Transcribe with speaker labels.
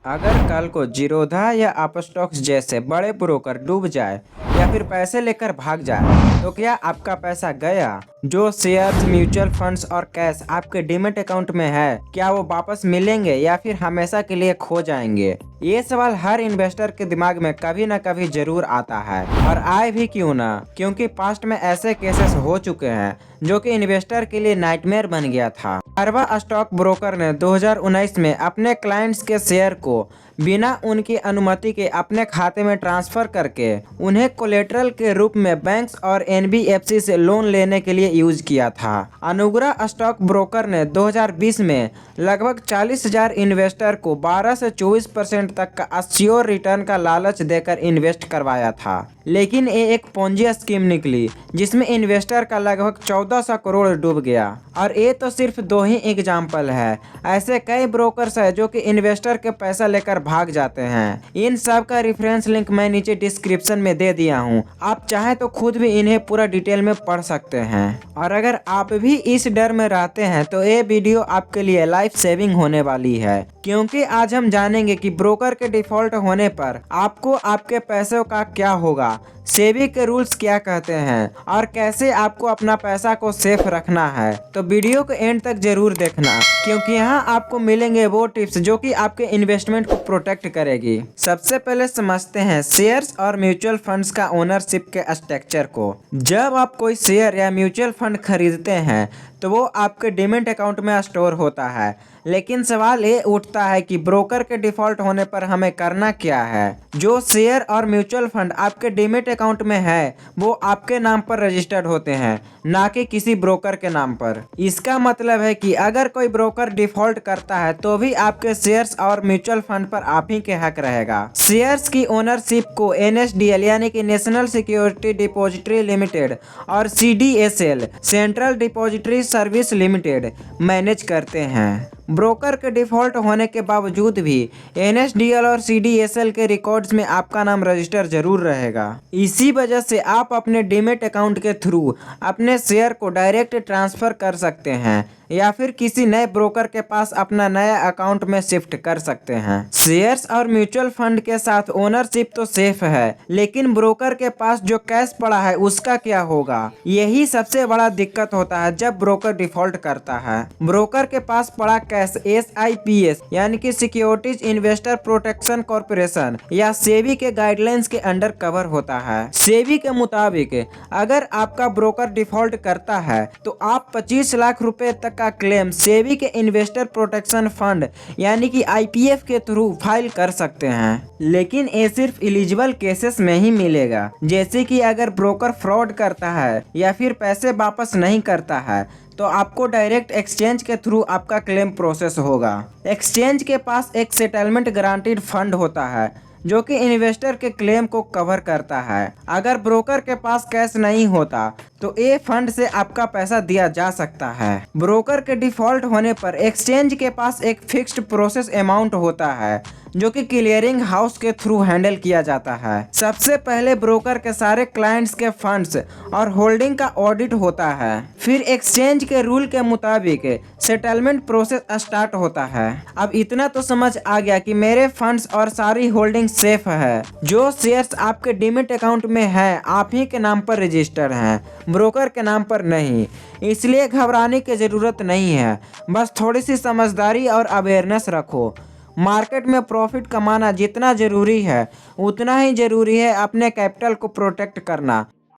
Speaker 1: अगर कल को जीरोधा या अपस्टॉक्स जैसे बड़े ब्रोकर डूब जाए या फिर पैसे लेकर भाग जाए तो क्या आपका पैसा गया? जो शेयर्स, म्यूचुअल फंड्स और कैश आपके डीमैट अकाउंट में है, क्या वो वापस मिलेंगे या फिर हमेशा के लिए खो जाएंगे? ये सवाल हर इन्वेस्टर के दिमाग में कभी ना कभी जरूर आता है, और आए भी क्यों ना, क्योंकि पास्ट में ऐसे केसेस हो चुके हैं जो कि इन्वेस्टर के लिए नाइटमेयर बन गया था। अरबा स्टॉक ब्रोकर ने 2019 में अपने क्लाइंट्स के शेयर को बिना उनकी अनुमति के अपने खाते में ट्रांसफर करके उन्हें कोलेटरल के रूप में बैंक्स और एनबीएफसी से लोन लेने के लिए यूज किया था। अनुग्रह स्टॉक ब्रोकर ने 2020 में लगभग 40,000 इन्वेस्टर को 12 से 24% तक का अश्योर रिटर्न का लालच देकर इन्वेस्ट करवाया था, लेकिन ये एक पोंजी स्कीम निकली जिसमें इन्वेस्टर का लगभग 1400 करोड़ डूब गया। और ये तो सिर्फ दो ही एग्जाम्पल है, ऐसे कई ब्रोकर्स है जो कि इन्वेस्टर के पैसा लेकर भाग जाते हैं। इन सब का रेफरेंस लिंक मैं नीचे डिस्क्रिप्शन में दे दिया हूँ, आप चाहे तो खुद भी इन्हें पूरा डिटेल में पढ़ सकते हैं। और अगर आप भी इस डर में रहते हैं तो ये वीडियो आपके लिए लाइफ सेविंग होने वाली है, क्योंकि आज हम जानेंगे कि ब्रोकर के डिफॉल्ट होने पर आपको आपके पैसों का क्या होगा, सेबी के रूल्स क्या कहते हैं और कैसे आपको अपना पैसा को सेफ रखना है। तो वीडियो को एंड तक जरूर देखना, क्योंकि यहाँ आपको मिलेंगे वो टिप्स जो कि आपके इन्वेस्टमेंट को प्रोटेक्ट करेगी। सबसे पहले समझते हैं शेयर्स और म्यूचुअल फंड्स का ओनरशिप के स्ट्रक्चर को। जब आप कोई शेयर या म्यूचुअल फंड खरीदते हैं तो वो आपके डीमैट अकाउंट में स्टोर होता है, लेकिन सवाल ये उठता है कि ब्रोकर के डिफॉल्ट होने पर हमें करना क्या है। जो शेयर और म्यूचुअल फंड आपके डीमैट अकाउंट में है वो आपके नाम पर रजिस्टर्ड होते हैं, ना कि किसी ब्रोकर के नाम पर। इसका मतलब है कि अगर कोई ब्रोकर डिफॉल्ट करता है तो भी आपके शेयर्स और म्यूचुअल फंड पर आप ही के हक रहेगा। शेयर्स की ओनरशिप को एनएसडीएल यानी कि नेशनल सिक्योरिटी डिपॉजिटरी लिमिटेड और CDSL central depository service limited manage करते हैं। ब्रोकर के डिफॉल्ट होने के बावजूद भी एनएसडीएल और सीडीएसएल के रिकॉर्ड्स में आपका नाम रजिस्टर जरूर रहेगा। इसी वजह से आप अपने डीमैट अकाउंट के थ्रू अपने शेयर को डायरेक्ट ट्रांसफर कर सकते हैं या फिर किसी नए ब्रोकर के पास अपना नया अकाउंट में शिफ्ट कर सकते हैं। शेयर्स और म्यूचुअल फंड के साथ ओनरशिप तो सेफ है, लेकिन ब्रोकर के पास जो कैश पड़ा है उसका क्या होगा? यही सबसे बड़ा दिक्कत होता है जब ब्रोकर डिफॉल्ट करता है। ब्रोकर के पास पड़ा कैश SIPS यानी कि सिक्योरिटीज इन्वेस्टर प्रोटेक्शन कॉर्पोरेशन या सेबी के गाइडलाइंस के अंडर कवर होता है। सेबी के मुताबिक अगर आपका ब्रोकर डिफॉल्ट करता है तो आप 25 लाख रुपए तक का क्लेम सेबी के इन्वेस्टर प्रोटेक्शन फंड यानी कि IPF के थ्रू फाइल कर सकते हैं, लेकिन ये सिर्फ एलिजिबल केसेस में ही मिलेगा। जैसे कि अगर ब्रोकर फ्रॉड करता है या फिर पैसे वापस नहीं करता है तो आपको डायरेक्ट एक्सचेंज के थ्रू आपका क्लेम प्रोसेस होगा। एक्सचेंज के पास एक सेटलमेंट गारंटीड फंड होता है जो कि इन्वेस्टर के क्लेम को कवर करता है। अगर ब्रोकर के पास कैश नहीं होता तो ये फंड से आपका पैसा दिया जा सकता है। ब्रोकर के डिफॉल्ट होने पर एक्सचेंज के पास एक फिक्स्ड प्रोसेस अमाउंट होता है जो कि क्लियरिंग हाउस के थ्रू हैंडल किया जाता है। सबसे पहले ब्रोकर के सारे क्लाइंट्स के फंड्स और होल्डिंग का ऑडिट होता है, फिर एक्सचेंज के रूल के मुताबिक सेटलमेंट प्रोसेस स्टार्ट होता है। अब इतना तो समझ आ गया कि मेरे फंड्स और सारी होल्डिंग सेफ है। जो शेयर्स आपके डीमैट अकाउंट में है आप ही के नाम पर रजिस्टर हैं, ब्रोकर के नाम पर नहीं, इसलिए घबराने की जरूरत नहीं है। बस थोड़ी सी समझदारी और अवेयरनेस रखो। मार्केट में प्रॉफिट कमाना जितना जरूरी है उतना ही जरूरी है अपने कैपिटल को प्रोटेक्ट करना।